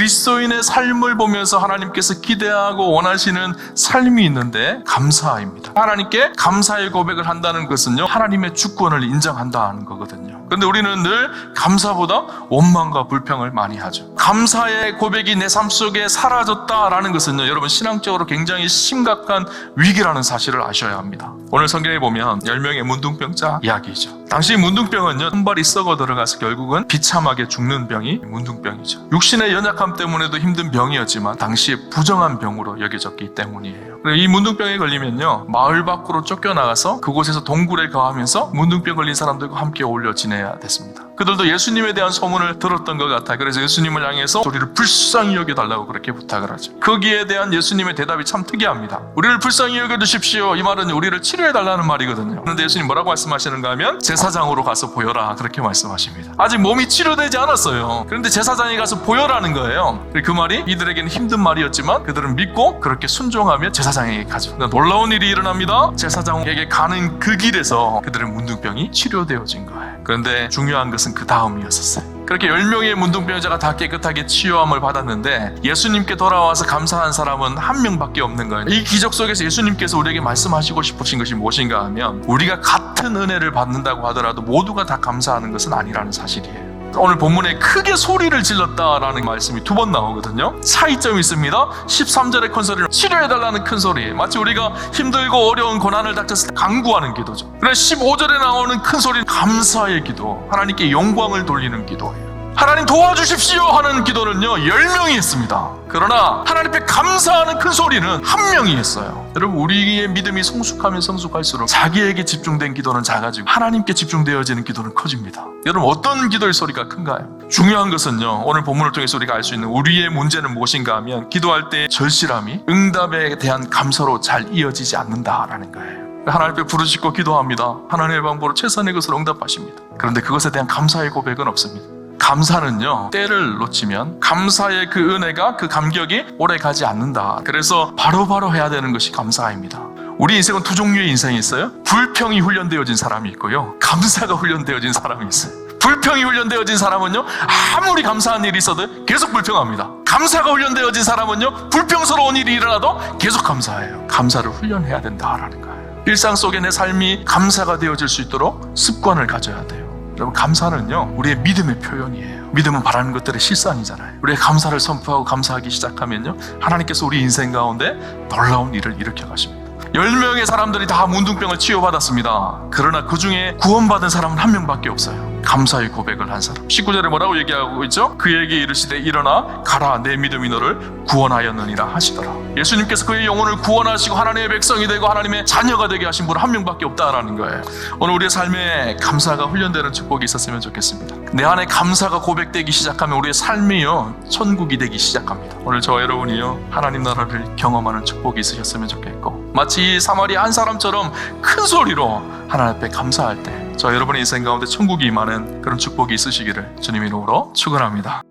그리스도인의 삶을 보면서 하나님께서 기대하고 원하시는 삶이 있는데 감사입니다. 하나님께 감사의 고백을 한다는 것은요, 하나님의 주권을 인정한다는 거거든요. 그런데 우리는 늘 감사보다 원망과 불평을 많이 하죠. 감사의 고백이 내 삶 속에 사라졌다라는 것은요, 여러분 신앙적으로 굉장히 심각한 위기라는 사실을 아셔야 합니다. 오늘 성경에 보면 10명의 문둥병자 이야기죠. 당시 문둥병은요, 한 발이 썩어 들어가서 결국은 비참하게 죽는 병이 문둥병이죠. 육신의 연약함 때문에도 힘든 병이었지만 당시에 부정한 병으로 여겨졌기 때문이에요. 이 문둥병에 걸리면요, 마을 밖으로 쫓겨나가서 그곳에서 동굴에 거하면서 문둥병 걸린 사람들과 함께 어울려 지내야 됐습니다. 그들도 예수님에 대한 소문을 들었던 것 같아요. 그래서 예수님을 향해서 우리를 불쌍히 여겨달라고 그렇게 부탁을 하죠. 거기에 대한 예수님의 대답이 참 특이합니다. 우리를 불쌍히 여겨주십시오. 이 말은 우리를 치료해달라는 말이거든요. 그런데 예수님 뭐라고 말씀하시는가 하면 제사장으로 가서 보여라, 그렇게 말씀하십니다. 아직 몸이 치료되지 않았어요. 그런데 제사장이 가서 보여라는 거예요. 그 말이 이들에게는 힘든 말이었지만 그들은 믿고 그렇게 순종하며 제사장에게 가죠. 놀라운 일이 일어납니다. 제사장에게 가는 그 길에서 그들의 문둥병이 치료되어진 거예요. 그런데 중요한 것은 그 다음이었었어요. 그렇게 10명의 문둥병자가 다 깨끗하게 치유함을 받았는데 예수님께 돌아와서 감사한 사람은 한 명밖에 없는 거예요. 이 기적 속에서 예수님께서 우리에게 말씀하시고 싶으신 것이 무엇인가 하면, 우리가 같은 은혜를 받는다고 하더라도 모두가 다 감사하는 것은 아니라는 사실이에요. 오늘 본문에 크게 소리를 질렀다라는 말씀이 2번 나오거든요. 차이점이 있습니다. 13절의 큰 소리는 치료해달라는 큰 소리, 마치 우리가 힘들고 어려운 고난을 닥쳤을 때 간구하는 기도죠. 그런데 15절에 나오는 큰 소리는 감사의 기도, 하나님께 영광을 돌리는 기도예요. 하나님 도와주십시오 하는 기도는요 10명이 했습니다. 그러나 하나님 앞에 감사하는 큰 소리는 한 명이 했어요. 여러분, 우리의 믿음이 성숙하면 성숙할수록 자기에게 집중된 기도는 작아지고 하나님께 집중되어지는 기도는 커집니다. 여러분, 어떤 기도의 소리가 큰가요? 중요한 것은요, 오늘 본문을 통해서 우리가 알 수 있는 우리의 문제는 무엇인가 하면, 기도할 때 절실함이 응답에 대한 감사로 잘 이어지지 않는다라는 거예요. 하나님 앞에 부르짖고 기도합니다. 하나님의 방법으로 최선의 것으로 응답하십니다. 그런데 그것에 대한 감사의 고백은 없습니다. 감사는요, 때를 놓치면 감사의 그 은혜가, 그 감격이 오래 가지 않는다. 그래서 바로바로 해야 되는 것이 감사입니다. 우리 인생은 두 종류의 인생이 있어요. 불평이 훈련되어진 사람이 있고요, 감사가 훈련되어진 사람이 있어요. 불평이 훈련되어진 사람은요, 아무리 감사한 일이 있어도 계속 불평합니다. 감사가 훈련되어진 사람은요, 불평스러운 일이 일어나도 계속 감사해요. 감사를 훈련해야 된다라는 거예요. 일상 속에 내 삶이 감사가 되어질 수 있도록 습관을 가져야 돼요. 여러분, 감사는요, 우리의 믿음의 표현이에요. 믿음은 바라는 것들의 실상이잖아요. 우리의 감사를 선포하고 감사하기 시작하면요, 하나님께서 우리 인생 가운데 놀라운 일을 일으켜 가십니다. 10명의 사람들이 다 문둥병을 치유받았습니다. 그러나 그 중에 구원받은 사람은 한 명밖에 없어요. 감사의 고백을 한 사람. 19절에 뭐라고 얘기하고 있죠? 그에게 이르시되 일어나 가라, 내 믿음이 너를 구원하였느니라 하시더라. 예수님께서 그의 영혼을 구원하시고 하나님의 백성이 되고 하나님의 자녀가 되게 하신 분은 한 명밖에 없다라는 거예요. 오늘 우리의 삶에 감사가 훈련되는 축복이 있었으면 좋겠습니다. 내 안에 감사가 고백되기 시작하면 우리의 삶이요, 천국이 되기 시작합니다. 오늘 저와 여러분이요, 하나님 나라를 경험하는 축복이 있으셨으면 좋겠고, 마치 이 사마리아 한 사람처럼 큰 소리로 하나님 앞에 감사할 때 저 여러분의 인생 가운데 천국이 임하는 그런 축복이 있으시기를 주님 이름으로 축원합니다.